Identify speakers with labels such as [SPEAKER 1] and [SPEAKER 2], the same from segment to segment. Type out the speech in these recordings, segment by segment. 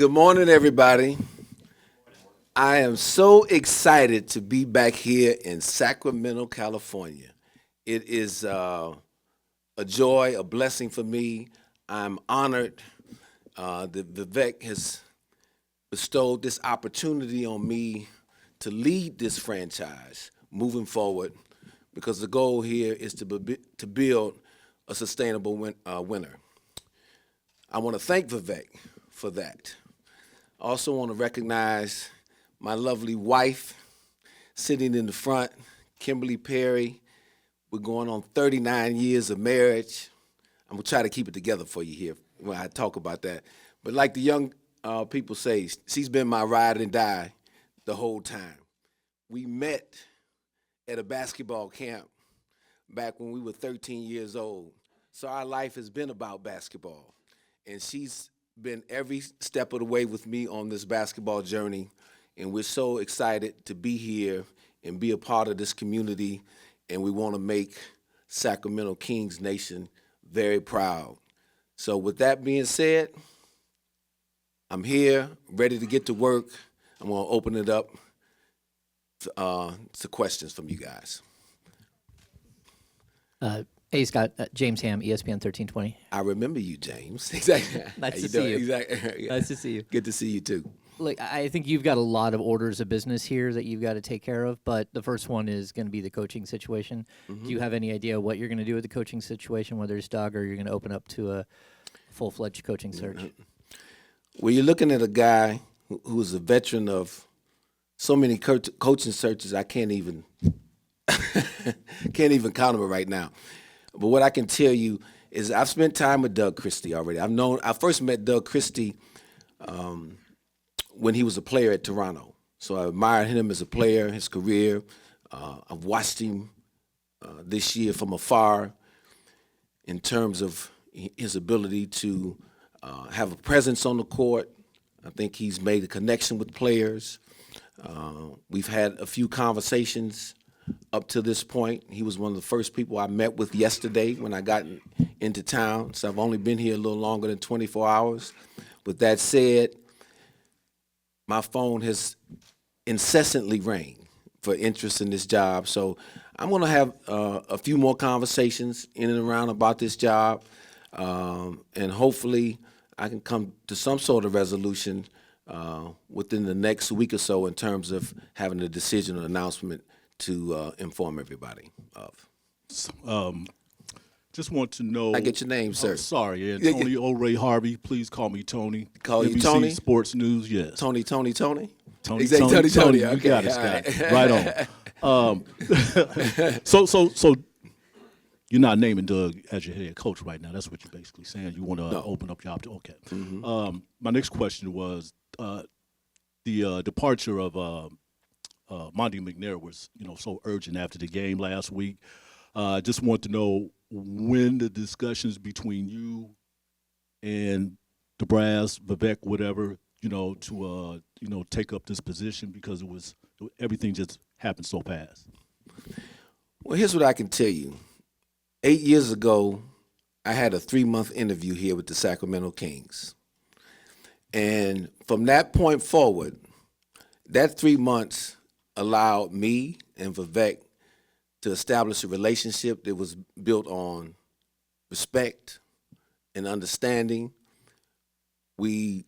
[SPEAKER 1] Good morning, everybody. I am so excited to be back here in Sacramento, California. It is a joy, a blessing for me. I'm honored that Vivek has bestowed this opportunity on me to lead this franchise moving forward because the goal here is to build a sustainable winner. I want to thank Vivek for that. I also want to recognize my lovely wife sitting in the front, Kimberly Perry. We're going on 39 years of marriage. I'm going to try to keep it together for you here when I talk about that. But like the young people say, she's been my ride and die the whole time. We met at a basketball camp back when we were 13 years old. So our life has been about basketball. And she's been every step of the way with me on this basketball journey. And we're so excited to be here and be a part of this community. And we want to make Sacramento Kings Nation very proud. So with that being said, I'm here, ready to get to work. I'm going to open it up to questions from you guys.
[SPEAKER 2] Hey, Scott. James Ham, ESPN 1320.
[SPEAKER 1] I remember you, James. Exactly.
[SPEAKER 2] Nice to see you.
[SPEAKER 1] Exactly.
[SPEAKER 2] Nice to see you.
[SPEAKER 1] Good to see you, too.
[SPEAKER 2] Look, I think you've got a lot of orders of business here that you've got to take care of, but the first one is going to be the coaching situation. Do you have any idea what you're going to do with the coaching situation, whether it's Doug or you're going to open up to a full-fledged coaching search?
[SPEAKER 1] Well, you're looking at a guy who's a veteran of so many coaching searches, I can't even count them right now. But what I can tell you is I've spent time with Doug Christie already. I first met Doug Christie when he was a player at Toronto. So I admired him as a player, his career. I've watched him this year from afar in terms of his ability to have a presence on the court. I think he's made a connection with players. We've had a few conversations up to this point. He was one of the first people I met with yesterday when I got into town. So I've only been here a little longer than 24 hours. With that said, my phone has incessantly rang for interest in this job. So I'm going to have a few more conversations in and around about this job. And hopefully I can come to some sort of resolution within the next week or so in terms of having a decision or announcement to inform everybody of.
[SPEAKER 3] Just want to know.
[SPEAKER 1] I get your name, sir.
[SPEAKER 3] Sorry, yeah, Tony O'Ray Harvey. Please call me Tony.
[SPEAKER 1] Call you
[SPEAKER 3] NBC
[SPEAKER 1] Tony?
[SPEAKER 3] Sports News, yes.
[SPEAKER 1] Tony.
[SPEAKER 3] Tony.
[SPEAKER 1] Tony.
[SPEAKER 3] You
[SPEAKER 1] Okay,
[SPEAKER 3] got it, Scott. Right on. So you're not naming Doug as your head coach right now. That's what you're basically saying. You want to open up your option. Okay. My next question was the departure of Monty McNair was, so urgent after the game last week. Just want to know when the discussions between you and the brass, Vivek, whatever, to take up this position because everything just happened so fast.
[SPEAKER 1] Well, here's what I can tell you. 8 years ago, I had a 3-month interview here with the Sacramento Kings. And from that point forward, that 3 months allowed me and Vivek to establish a relationship that was built on respect and understanding. We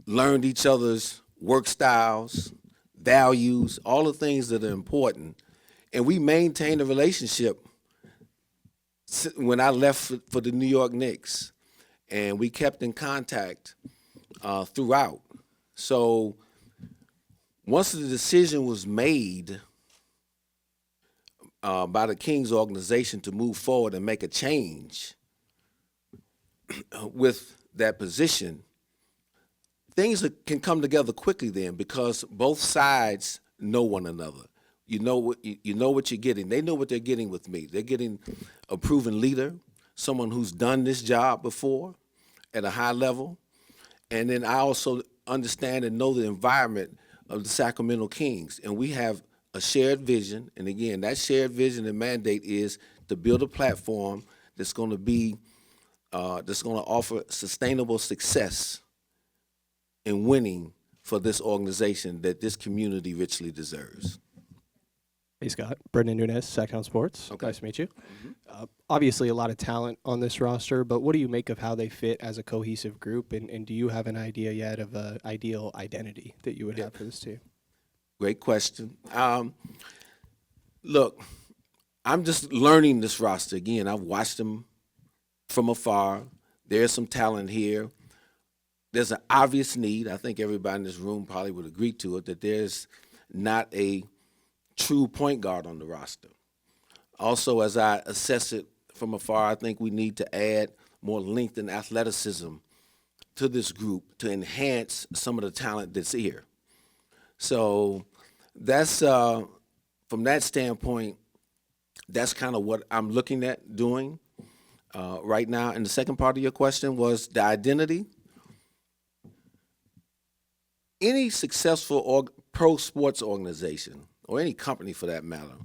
[SPEAKER 1] learned each other's work styles, values, all the things that are important. And we maintained a relationship when I left for the New York Knicks. And we kept in contact throughout. So once the decision was made by the Kings organization to move forward and make a change with that position, things can come together quickly then because both sides know one another. You know what you're getting. They know what they're getting with me. They're getting a proven leader, someone who's done this job before at a high level. And then I also understand and know the environment of the Sacramento Kings. And we have a shared vision. And again, that shared vision and mandate is to build a platform that's going to offer sustainable success and winning for this organization that this community richly deserves.
[SPEAKER 4] Hey, Scott. Brendan Nunez, Sacramento Sports.
[SPEAKER 1] Okay.
[SPEAKER 4] Nice to meet you. Obviously, a lot of talent on this roster, but what do you make of how they fit as a cohesive group? And do you have an idea yet of an ideal identity that you would have for this team?
[SPEAKER 1] Great question. Look, I'm just learning this roster. Again, I've watched them from afar. There's some talent here. There's an obvious need. I think everybody in this room probably would agree to it, that there's not a true point guard on the roster. Also, as I assess it from afar, I think we need to add more length and athleticism to this group to enhance some of the talent that's here. So that's from that standpoint, that's kind of what I'm looking at doing right now. And the second part of your question was the identity. Any successful pro sports organization, or any company for that matter,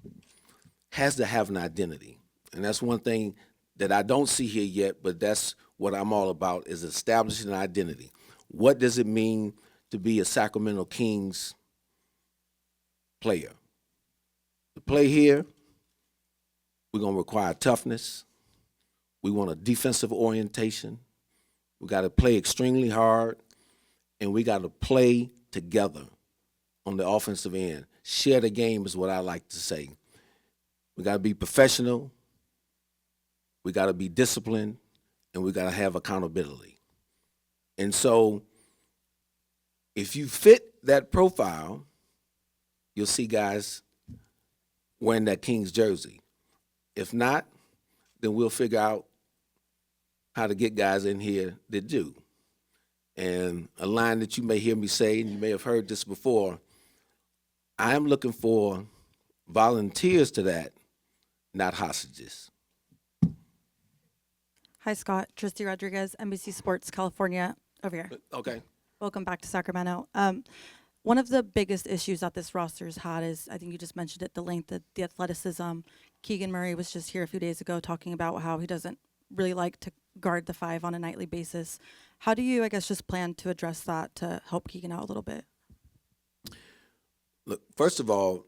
[SPEAKER 1] has to have an identity. And that's one thing that I don't see here yet, but that's what I'm all about, is establishing an identity. What does it mean to be a Sacramento Kings player? To play here, we're going to require toughness. We want a defensive orientation. We got to play extremely hard, and we got to play together on the offensive end. Share the game is what I like to say. We got to be professional. We got to be disciplined, and we got to have accountability. And so if you fit that profile, you'll see guys wearing that Kings jersey. If not, then we'll figure out how to get guys in here that do. And a line that you may hear me say, and you may have heard this before, I am looking for volunteers to that, not hostages.
[SPEAKER 5] Hi, Scott. Tristy Rodriguez, NBC Sports, California, over here.
[SPEAKER 1] Okay.
[SPEAKER 5] Welcome back to Sacramento. One of the biggest issues that this roster's had is, I think you just mentioned it, the length, the athleticism. Keegan Murray was just here a few days ago talking about how he doesn't really like to guard the five on a nightly basis. How do you, I guess, just plan to address that to help Keegan out a little bit?
[SPEAKER 1] Look, first of all,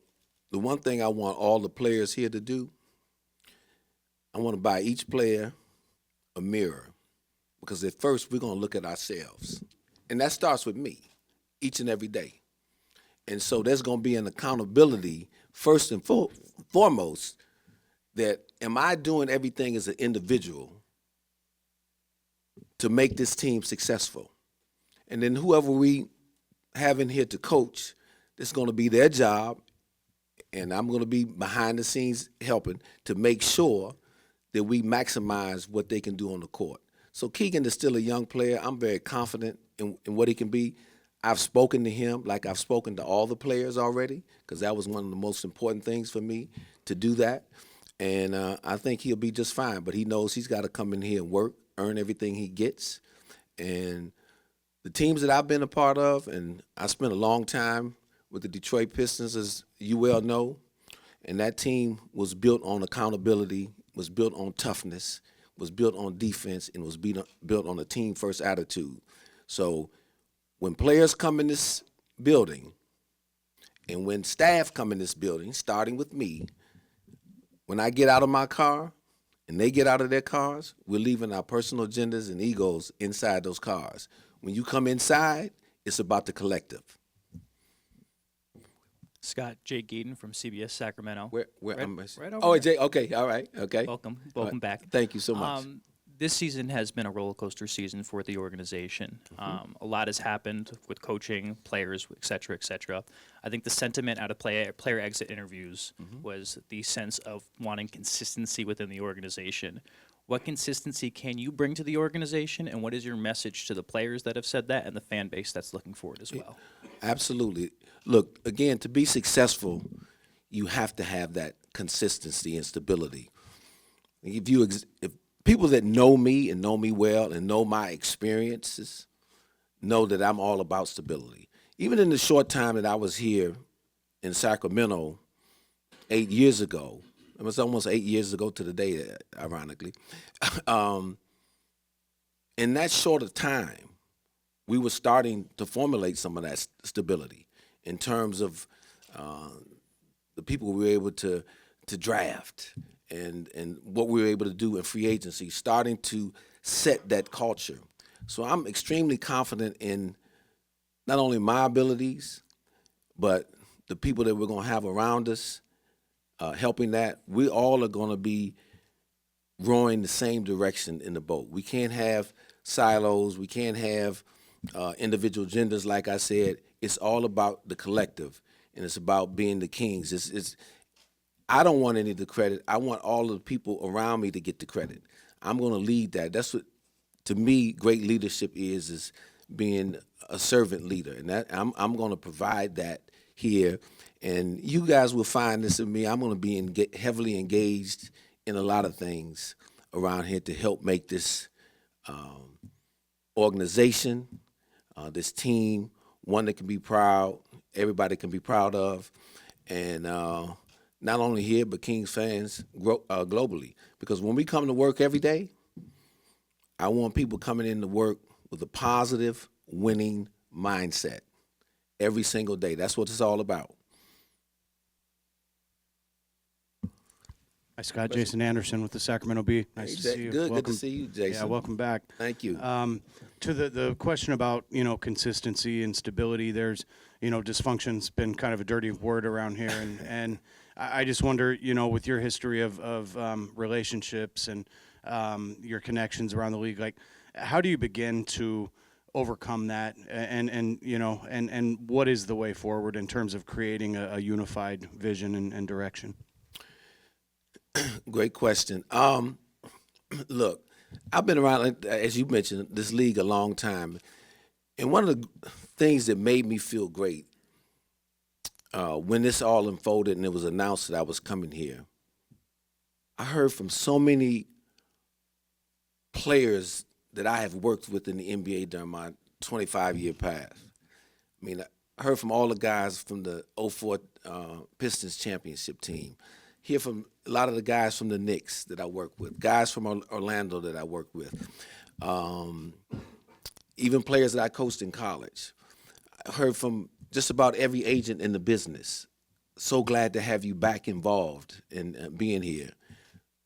[SPEAKER 1] the one thing I want all the players here to do, I want to buy each player a mirror, because at first we're going to look at ourselves. And that starts with me each and every day. And so there's going to be an accountability first and foremost, that am I doing everything as an individual to make this team successful? And then whoever we have in here to coach, it's going to be their job, and I'm going to be behind the scenes helping to make sure that we maximize what they can do on the court. So Keegan is still a young player. I'm very confident in what he can be. I've spoken to him like I've spoken to all the players already, because that was one of the most important things for me to do that. And I think he'll be just fine. But he knows he's got to come in here and work, earn everything he gets. And the teams that I've been a part of, and I spent a long time with the Detroit Pistons, as you well know, and that team was built on accountability, was built on toughness, was built on defense, and was built on a team-first attitude. So when players come in this building, and when staff come in this building, starting with me, when I get out of my car and they get out of their cars, we're leaving our personal agendas and egos inside those cars. When you come inside, it's about the collective.
[SPEAKER 6] Scott, Jake Geeden from CBS Sacramento.
[SPEAKER 1] Where
[SPEAKER 6] right,
[SPEAKER 1] am I?
[SPEAKER 6] right over
[SPEAKER 1] Oh,
[SPEAKER 6] there.
[SPEAKER 1] Jay. Okay, all right, okay.
[SPEAKER 6] Welcome
[SPEAKER 1] All right.
[SPEAKER 6] back.
[SPEAKER 1] Thank you so much.
[SPEAKER 6] This season has been a roller coaster season for the organization. A lot has happened with coaching, players, et cetera, et cetera. I think the sentiment out of player exit interviews was the sense of wanting consistency within the organization. What consistency can you bring to the organization, and what is your message to the players that have said that and the fan base that's looking forward as well?
[SPEAKER 1] Absolutely. Look, again, to be successful, you have to have that consistency and stability. If people that know me and know me well and know my experiences know that I'm all about stability. Even in the short time that I was here in Sacramento 8 years ago, it was almost 8 years ago to the day, ironically. In that short of time, we were starting to formulate some of that stability in terms of the people we were able to draft and what we were able to do in free agency, starting to set that culture. So I'm extremely confident in not only my abilities, but the people that we're going to have around us helping that. We all are going to be rowing the same direction in the boat. We can't have silos. We can't have individual genders. Like I said, it's all about the collective, and it's about being the kings. I don't want any of the credit. I want all of the people around me to get the credit. I'm going to lead that. That's what, to me, great leadership is being a servant leader, and that I'm going to provide that here. And you guys will find this in me. I'm going to be heavily engaged in a lot of things around here to help make this organization, this team, one that can be proud, everybody can be proud of, and not only here, but Kings fans globally. Because when we come to work every day, I want people coming in to work with a positive, winning mindset every single day. That's what it's all about.
[SPEAKER 7] Hi, Scott. Jason Anderson with the Sacramento Bee. Nice to see you.
[SPEAKER 1] Good to see you, Jason.
[SPEAKER 7] Yeah, welcome back.
[SPEAKER 1] Thank you.
[SPEAKER 7] To the question about, consistency and stability, there's, dysfunction's been kind of a dirty word around here. And I just wonder, with your history of relationships and your connections around the league, like, how do you begin to overcome that? And what is the way forward in terms of creating a unified vision and direction?
[SPEAKER 1] Great question. Look, I've been around, as you mentioned, this league a long time. And one of the things that made me feel great when this all unfolded and it was announced that I was coming here, I heard from so many players that I have worked with in the NBA during my 25-year past. I mean, I heard from all the guys from the 04 Pistons championship team. Hear from a lot of the guys from the Knicks that I work with, guys from Orlando that I work with, even players that I coached in college. I heard from just about every agent in the business. So glad to have you back involved in being here,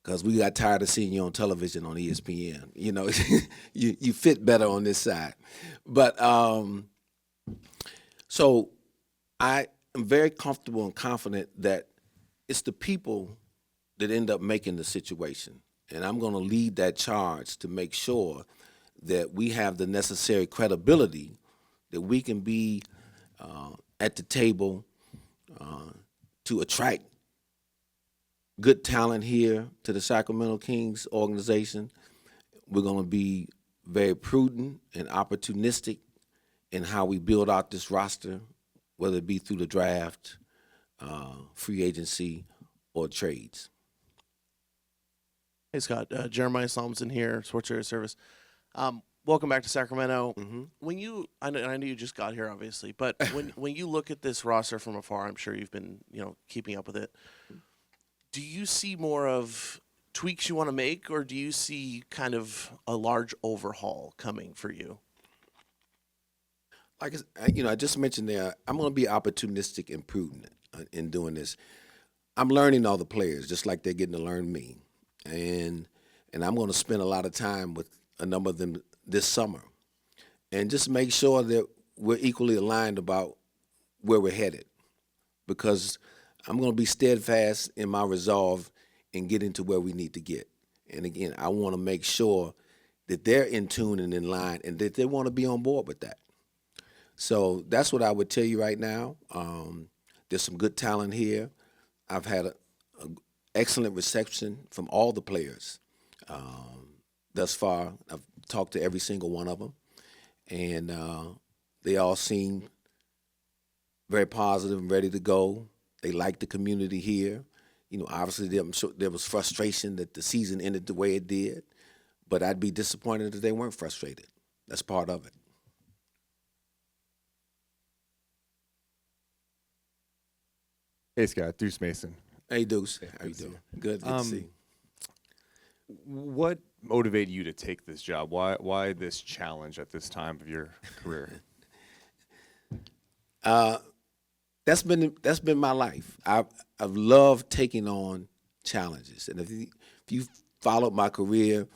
[SPEAKER 1] because we got tired of seeing you on television on ESPN. You fit better on this side. But so I am very comfortable and confident that it's the people that end up making the situation. And I'm going to lead that charge to make sure that we have the necessary credibility that we can be at the table to attract good talent here to the Sacramento Kings organization. We're going to be very prudent and opportunistic in how we build out this roster, whether it be through the draft, free agency, or trades.
[SPEAKER 8] Hey, Scott. Jeremiah Solomson here, Sports Area Service. Welcome back to Sacramento.
[SPEAKER 1] Mm-hmm.
[SPEAKER 8] When I know you just got here, obviously, but when you look at this roster from afar, I'm sure you've been keeping up with it. Do you see more of tweaks you want to make, or do you see kind of a large overhaul coming for you?
[SPEAKER 1] Like I just mentioned there, I'm going to be opportunistic and prudent in doing this. I'm learning all the players just like they're getting to learn me, and I'm going to spend a lot of time with a number of them this summer, and just make sure that we're equally aligned about where we're headed, because I'm going to be steadfast in my resolve in getting to where we need to get. And again, I want to make sure that they're in tune and in line, and that they want to be on board with that. So that's what I would tell you right now. There's some good talent here. I've had an excellent reception from all the players thus far. I've talked to every single one of them, and they all seem very positive and ready to go. They like the community here. Obviously, I'm sure there was frustration that the season ended the way it did, but I'd be disappointed if they weren't frustrated. That's part of it.
[SPEAKER 9] Hey, Scott. Deuce Mason.
[SPEAKER 1] Hey, Deuce. How you doing? Good to see you.
[SPEAKER 9] What motivated you to take this job? Why this challenge at this time of your career?
[SPEAKER 1] That's been my life. I've loved taking on challenges, and if you followed my career,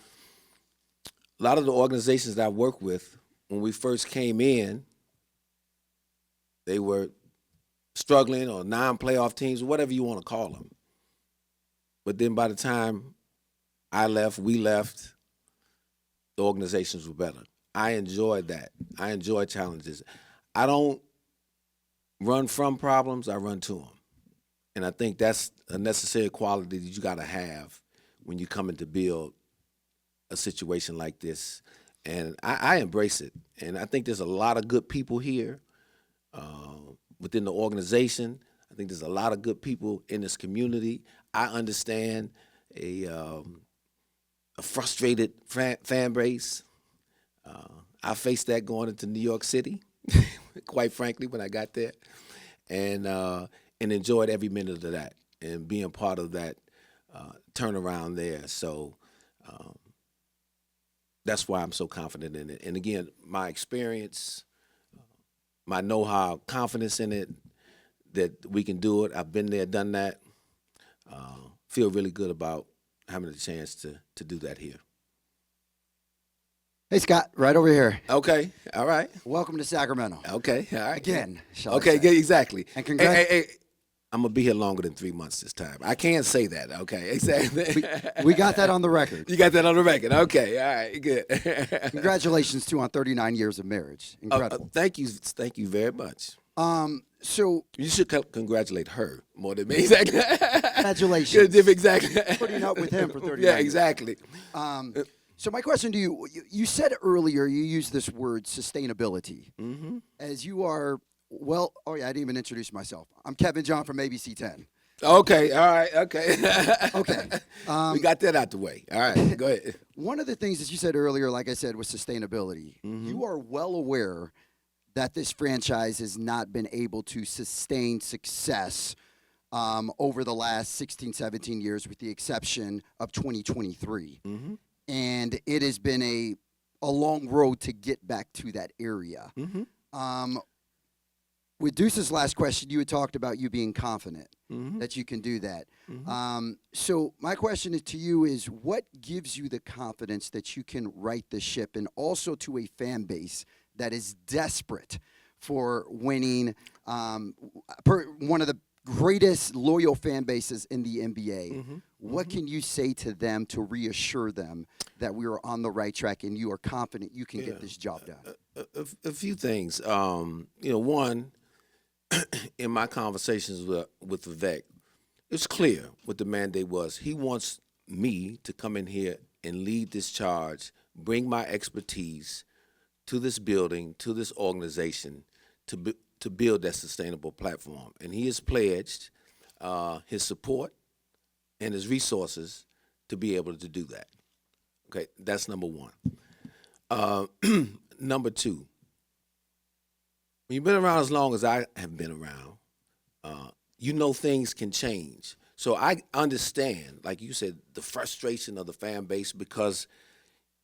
[SPEAKER 1] a lot of the organizations that I worked with when we first came in, they were struggling or non-playoff teams, whatever you want to call them. But then by the time we left, the organizations were better. I enjoyed that. I enjoy challenges. I don't run from problems, I run to them. And I think that's a necessary quality that you got to have when you come in to build a situation like this. And I embrace it. And I think there's a lot of good people here within the organization. I think there's a lot of good people in this community. I understand a frustrated fan base. I faced that going into New York City, quite frankly, when I got there, and enjoyed every minute of that and being part of that turnaround there. So that's why I'm so confident in it. And again, my experience, my know-how, confidence in it, that we can do it. I've been there, done that. Feel really good about having the chance to do that here.
[SPEAKER 10] Hey, Scott, right over here.
[SPEAKER 1] Okay, all right.
[SPEAKER 10] Welcome to Sacramento.
[SPEAKER 1] Okay, all right.
[SPEAKER 10] Again, shall I
[SPEAKER 1] Okay,
[SPEAKER 10] say.
[SPEAKER 1] good, exactly.
[SPEAKER 10] And congrats.
[SPEAKER 1] Hey, I'm going to be here longer than 3 months this time. I can't say that, okay? Exactly.
[SPEAKER 10] We got that on the record.
[SPEAKER 1] You got that on the record. Okay, all right, good.
[SPEAKER 10] Congratulations, too, on 39 years of marriage. Incredible.
[SPEAKER 1] Thank you very much.
[SPEAKER 10] So
[SPEAKER 1] You should congratulate her more than me. Exactly.
[SPEAKER 10] congratulations.
[SPEAKER 1] Exactly.
[SPEAKER 10] Putting up with him for 39
[SPEAKER 1] Yeah,
[SPEAKER 10] years.
[SPEAKER 1] exactly.
[SPEAKER 10] So my question to you, you said earlier, you used this word sustainability.
[SPEAKER 1] Mm-hmm.
[SPEAKER 10] As you are, well, oh yeah, I didn't even introduce myself. I'm Kevin John from ABC 10.
[SPEAKER 1] Okay, all right, okay.
[SPEAKER 10] Okay.
[SPEAKER 1] We got that out the way. All right, go ahead.
[SPEAKER 10] One of the things that you said earlier, like I said, was sustainability.
[SPEAKER 1] Mm-hmm.
[SPEAKER 10] You are well aware that this franchise has not been able to sustain success over the last 16, 17 years, with the exception of 2023.
[SPEAKER 1] Mm-hmm.
[SPEAKER 10] And it has been a long road to get back to that area.
[SPEAKER 1] Mm-hmm.
[SPEAKER 10] With Deuce's last question, you had talked about you being confident
[SPEAKER 1] Mm-hmm.
[SPEAKER 10] that you can do that.
[SPEAKER 1] Mm-hmm.
[SPEAKER 10] So my question to you is, what gives you the confidence that you can right the ship, and also to a fan base that is desperate for winning, one of the greatest loyal fan bases in the NBA?
[SPEAKER 1] Mm-hmm.
[SPEAKER 10] What can you say to them to reassure them that we are on the right track and you are confident you can get this job done?
[SPEAKER 1] A few things. One, in my conversations with Vivek, it's clear what the mandate was. He wants me to come in here and lead this charge, bring my expertise to this building, to this organization, to build that sustainable platform. And he has pledged his support and his resources to be able to do that. Okay, that's number one. Number two, when you've been around as long as I have been around, things can change. So I understand, like you said, the frustration of the fan base because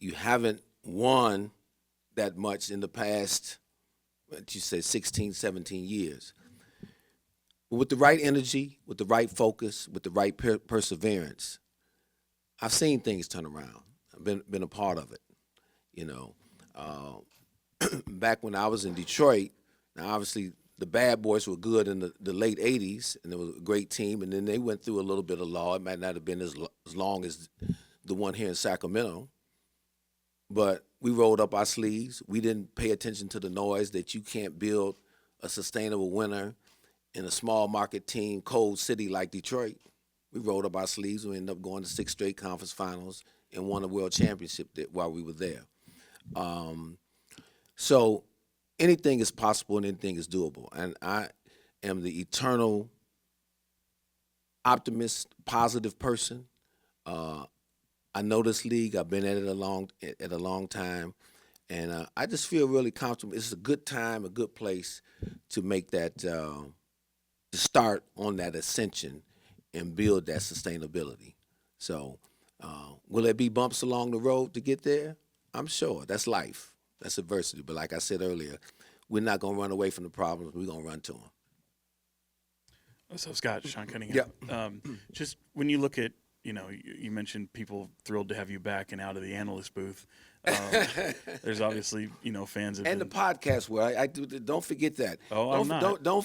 [SPEAKER 1] you haven't won that much in the past, what you said, 16, 17 years. But with the right energy, with the right focus, with the right perseverance, I've seen things turn around. I've been a part of it, Back when I was in Detroit, now obviously the Bad Boys were good in the late 80s, and it was a great team, and then they went through a little bit of law. It might not have been as long as the one here in Sacramento, but we rolled up our sleeves. We didn't pay attention to the noise that you can't build a sustainable winner in a small market team, cold city like Detroit. We rolled up our sleeves. We ended up going to 6 straight conference finals and won a world championship while we were there. So anything is possible and anything is doable. And I am the eternal optimist, positive person. I know this league. I've been at it a long time, and I just feel really comfortable. It's a good time, a good place to make that to start on that ascension and build that sustainability. So Will there be bumps along the road to get there? I'm sure. That's life. That's adversity. But like I said earlier, we're not going to run away from the problems. We're going to run to them.
[SPEAKER 11] So Scott, Sean Cunningham. Just when you look at, you mentioned people thrilled to have you back and out of the analyst booth. There's obviously, fans
[SPEAKER 1] and the podcast where I do. Don't forget that.
[SPEAKER 11] Oh, I'm not.
[SPEAKER 1] Don't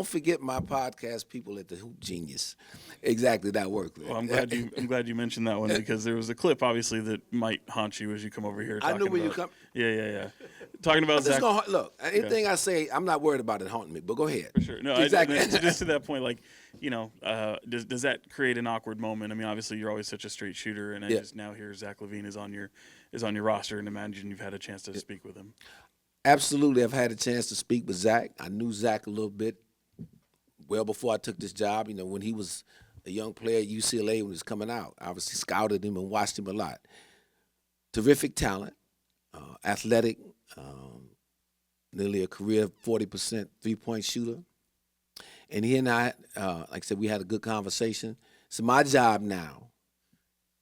[SPEAKER 1] forget my podcast people at the Hoop Genius. Exactly, that work.
[SPEAKER 11] Well, I'm glad you mentioned that one because there was a clip obviously that might haunt you as you come over here.
[SPEAKER 1] I knew where
[SPEAKER 11] about,
[SPEAKER 1] you come.
[SPEAKER 11] Yeah. Talking about Zach.
[SPEAKER 1] Look, anything I say, I'm not worried about it haunting me. But go ahead.
[SPEAKER 11] For sure. No,
[SPEAKER 1] exactly.
[SPEAKER 11] Just to that point, like, does that create an awkward moment? I mean, obviously you're always such a straight shooter, and I just now hear Zach LaVine is on your roster, and imagine you've had a chance to speak with him.
[SPEAKER 1] Absolutely, I've had a chance to speak with Zach. I knew Zach a little bit well before I took this job. When he was a young player at UCLA when he was coming out, I obviously scouted him and watched him a lot. Terrific talent, athletic, nearly a career 40% three-point shooter. And he and I, like I said, we had a good conversation. It's my job now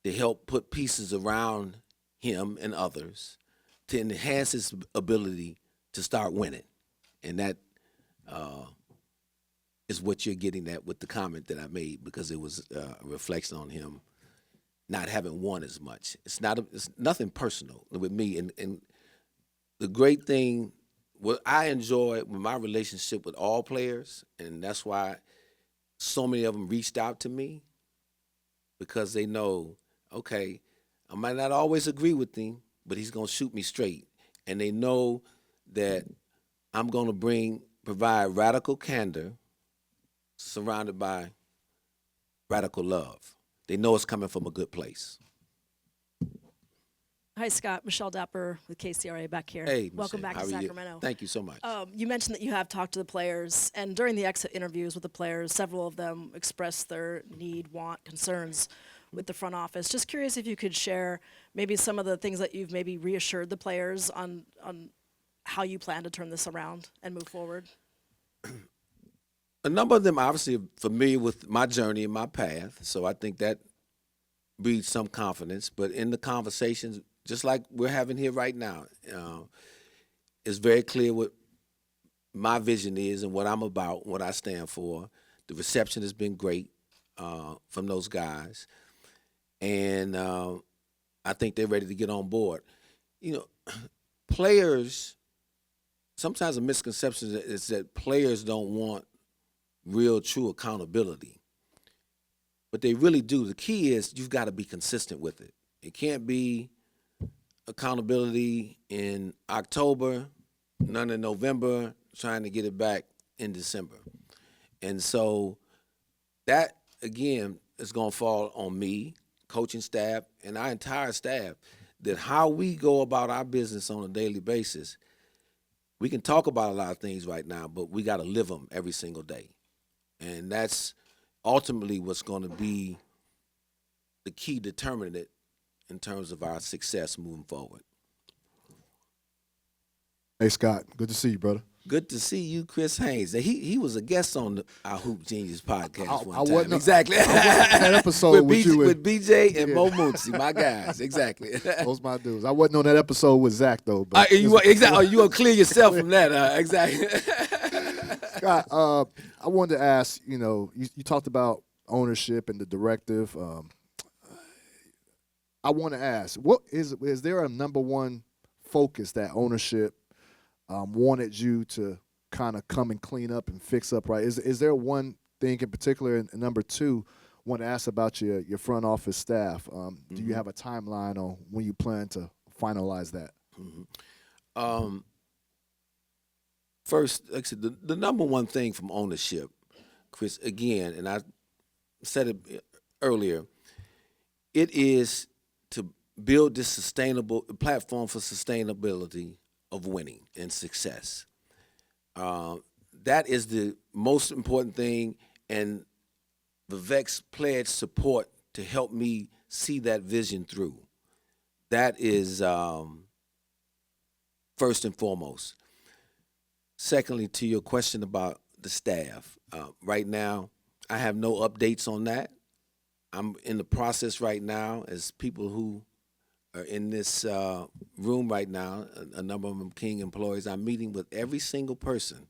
[SPEAKER 1] to help put pieces around him and others to enhance his ability to start winning. And that is what you're getting at with the comment that I made, because it was a reflection on him not having won as much. It's nothing personal with me. And the great thing, what I enjoy with my relationship with all players, and that's why so many of them reached out to me, because they know, okay, I might not always agree with him, but he's going to shoot me straight. And they know that I'm going to provide radical candor surrounded by radical love. They know it's coming from a good place.
[SPEAKER 12] Hi, Scott. Michelle Dapper with KCRA back here.
[SPEAKER 1] Hey,
[SPEAKER 12] welcome
[SPEAKER 1] Michelle.
[SPEAKER 12] back to
[SPEAKER 1] How are you?
[SPEAKER 12] Sacramento.
[SPEAKER 1] Thank you so much.
[SPEAKER 12] You mentioned that you have talked to the players, and during the exit interviews with the players, several of them expressed their need, want, concerns with the front office. Just curious if you could share maybe some of the things that you've maybe reassured the players on how you plan to turn this around and move forward.
[SPEAKER 1] A number of them obviously are familiar with my journey and my path, so I think that breeds some confidence. But in the conversations, just like we're having here right now, it's very clear what my vision is and what I'm about, what I stand for. The reception has been great from those guys, and I think they're ready to get on board. Players, sometimes a misconception is that players don't want real, true accountability. But they really do. The key is you've got to be consistent with it. It can't be accountability in October, none in November, trying to get it back in December. And so that, again, is going to fall on me, coaching staff, and our entire staff, that how we go about our business on a daily basis, we can talk about a lot of things right now, but we got to live them every single day. And that's ultimately what's going to be the key determinant in terms of our success moving forward.
[SPEAKER 13] Hey, Scott, good to see you, brother.
[SPEAKER 1] Good to see you, Chris Haynes. He was a guest on our Hoop Genius podcast one time.
[SPEAKER 13] Wasn't
[SPEAKER 1] exactly.
[SPEAKER 13] I wasn't on that episode with you.
[SPEAKER 1] With BJ and Mo Moonsie, my guys. Exactly.
[SPEAKER 13] Those my dudes. I wasn't on that episode with Zach, though. But
[SPEAKER 1] you want to clear yourself from that. Exactly.
[SPEAKER 13] Scott, I wanted to ask, you talked about ownership and the directive. I want to ask, what is there a number one focus that ownership wanted you to kind of come and clean up and fix up, right? Is there one thing in particular? And number two, I want to ask about your front office staff. Do you have a timeline on when you plan to finalize that?
[SPEAKER 1] First, like I said, the number one thing from ownership, Chris, again, and I said it earlier, it is to build this sustainable platform for sustainability of winning and success. That is the most important thing, and Vivek's pledged support to help me see that vision through. That is first and foremost. Secondly, to your question about the staff, right now I have no updates on that. I'm in the process right now, as people who are in this room right now, a number of them King employees. I'm meeting with every single person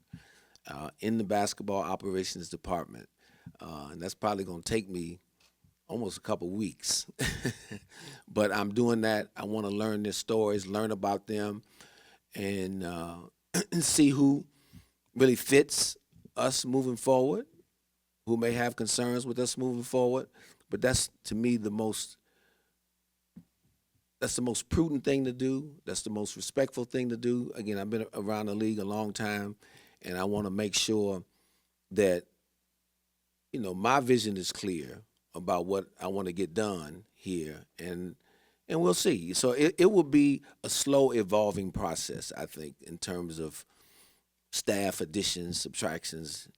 [SPEAKER 1] in the basketball operations department, and that's probably going to take me almost a couple weeks. But I'm doing that. I want to learn their stories, learn about them, and see who really fits us moving forward, who may have concerns with us moving forward. But that's, to me, the most prudent thing to do. That's the most respectful thing to do. Again, I've been around the league a long time, and I want to make sure that, my vision is clear about what I want to get done here, and we'll see. So it will be a slow evolving process, I think, in terms of staff additions, subtractions,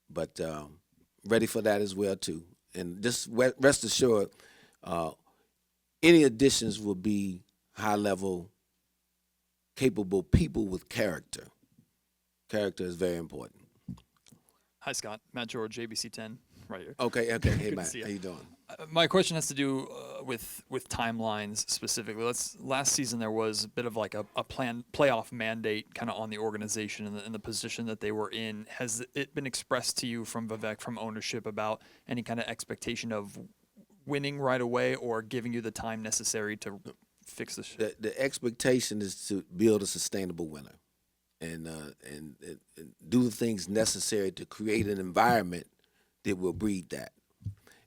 [SPEAKER 1] but ready for that as well too. And just rest assured, any additions will be high-level, capable people with character. Character is very important.
[SPEAKER 14] Hi, Scott. Matt George, ABC 10, right here.
[SPEAKER 1] Okay. Hey,
[SPEAKER 14] Good to
[SPEAKER 1] Matt.
[SPEAKER 14] see
[SPEAKER 1] How
[SPEAKER 14] ya.
[SPEAKER 1] you doing?
[SPEAKER 14] My question has to do with timelines specifically. Last season there was a bit of like a playoff mandate kind of on the organization and the position that they were in. Has it been expressed to you from Vivek, from ownership, about any kind of expectation of winning right away or giving you the time necessary to fix the shit?
[SPEAKER 1] The expectation is to build a sustainable winner, and do the things necessary to create an environment that will breed that.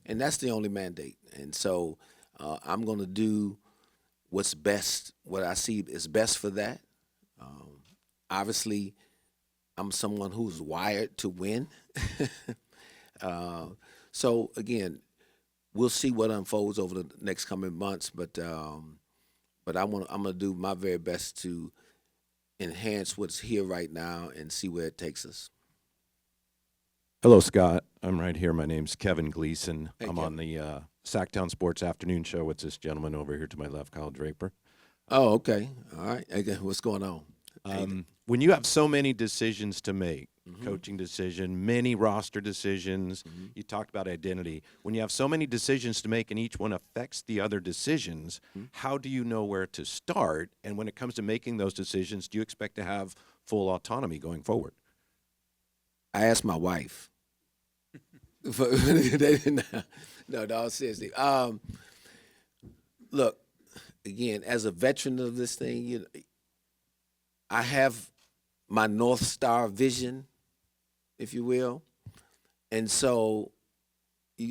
[SPEAKER 1] And that's the only mandate. And so I'm going to do what's best, what I see is best for that. Obviously, I'm someone who's wired to win. So, again, we'll see what unfolds over the next coming months. But I'm going to do my very best to enhance what's here right now and see where it takes us.
[SPEAKER 15] Hello, Scott. I'm right here. My name's Kevin Gleason.
[SPEAKER 1] Hey,
[SPEAKER 15] I'm on the Sacktown Sports Afternoon Show with this gentleman over here to my left, Kyle Draper.
[SPEAKER 1] Oh, okay. All right. What's going on?
[SPEAKER 15] When you have so many decisions to make, coaching decision, many roster decisions, you talked about identity. When you have so many decisions to make and each one affects the other decisions, how do you know where to start? And when it comes to making those decisions, do you expect to have full autonomy going forward?
[SPEAKER 1] I asked my wife. No, seriously. Look, again, as a veteran of this thing, I have my North Star vision, if you will, and so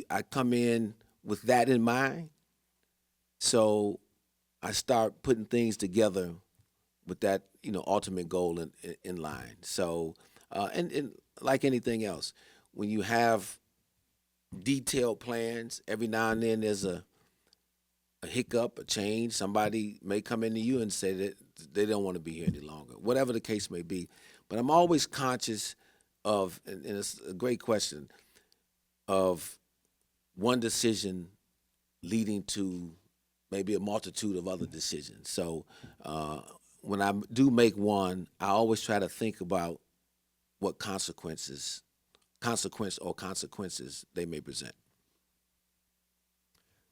[SPEAKER 1] I come in with that in mind. So I start putting things together with that, ultimate goal in line. So, and like anything else, when you have detailed plans, every now and then there's a hiccup, a change. Somebody may come into you and say that they don't want to be here any longer, whatever the case may be. But I'm always conscious of, and it's a great question, of one decision leading to maybe a multitude of other decisions. So when I do make one, I always try to think about what consequences they may present.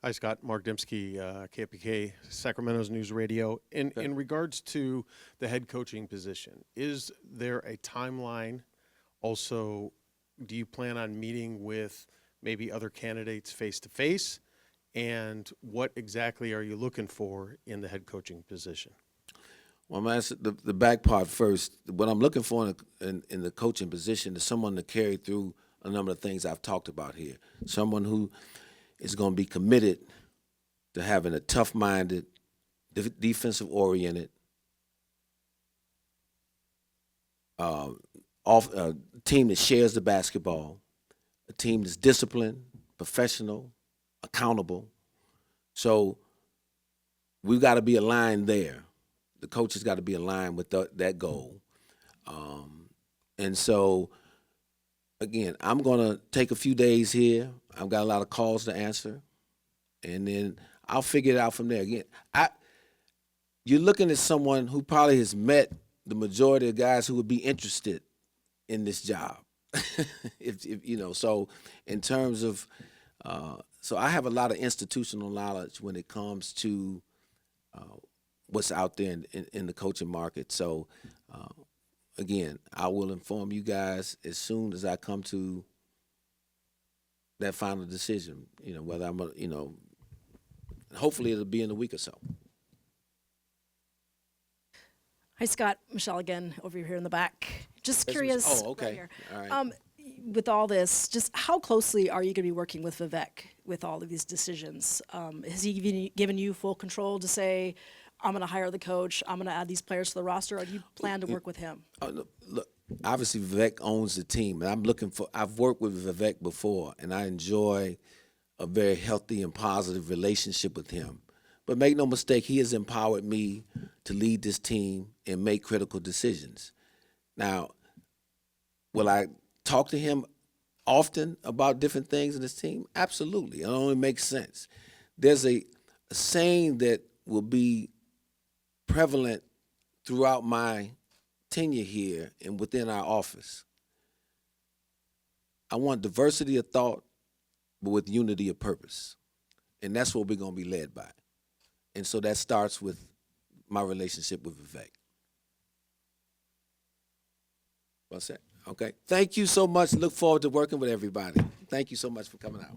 [SPEAKER 16] Hi, Scott. Mark Dembski, KPK, Sacramento's News Radio. In regards to the head coaching position, is there a timeline? Also, do you plan on meeting with maybe other candidates face-to-face? And what exactly are you looking for in the head coaching position?
[SPEAKER 1] Well, I'm going to answer the back part first. What I'm looking for in the coaching position is someone to carry through a number of things I've talked about here. Someone who is going to be committed to having a tough-minded, defensive-oriented, team that shares the basketball, a team that's disciplined, professional, accountable. So we've got to be aligned there. The coach has got to be aligned with that goal. And so, again, I'm going to take a few days here. I've got a lot of calls to answer. And then I'll figure it out from there. Again, you're looking at someone who probably has met the majority of guys who would be interested in this job. if so in terms of So I have a lot of institutional knowledge when it comes to what's out there in the coaching market. So, again, I will inform you guys as soon as I come to that final decision, whether hopefully it'll be in a week or so.
[SPEAKER 12] Hi, Scott. Michelle again, over here in the back. Just
[SPEAKER 1] Yes,
[SPEAKER 12] curious.
[SPEAKER 1] Oh, okay.
[SPEAKER 12] Right here.
[SPEAKER 1] All right.
[SPEAKER 12] With all this, just how closely are you going to be working with Vivek with all of these decisions? Has he given you full control to say, I'm going to hire the coach, I'm going to add these players to the roster, or do you plan to work with him?
[SPEAKER 1] Look, obviously Vivek owns the team, and I've worked with Vivek before, and I enjoy a very healthy and positive relationship with him. But make no mistake, he has empowered me to lead this team and make critical decisions. Now, will I talk to him often about different things in this team? Absolutely. It only makes sense. There's a saying that will be prevalent throughout my tenure here and within our office. I want diversity of thought, but with unity of purpose. And that's what we're going to be led by. And so that starts with my relationship with Vivek. What's that? Okay. Thank you so much. Look forward to working with everybody. Thank you so much for coming out.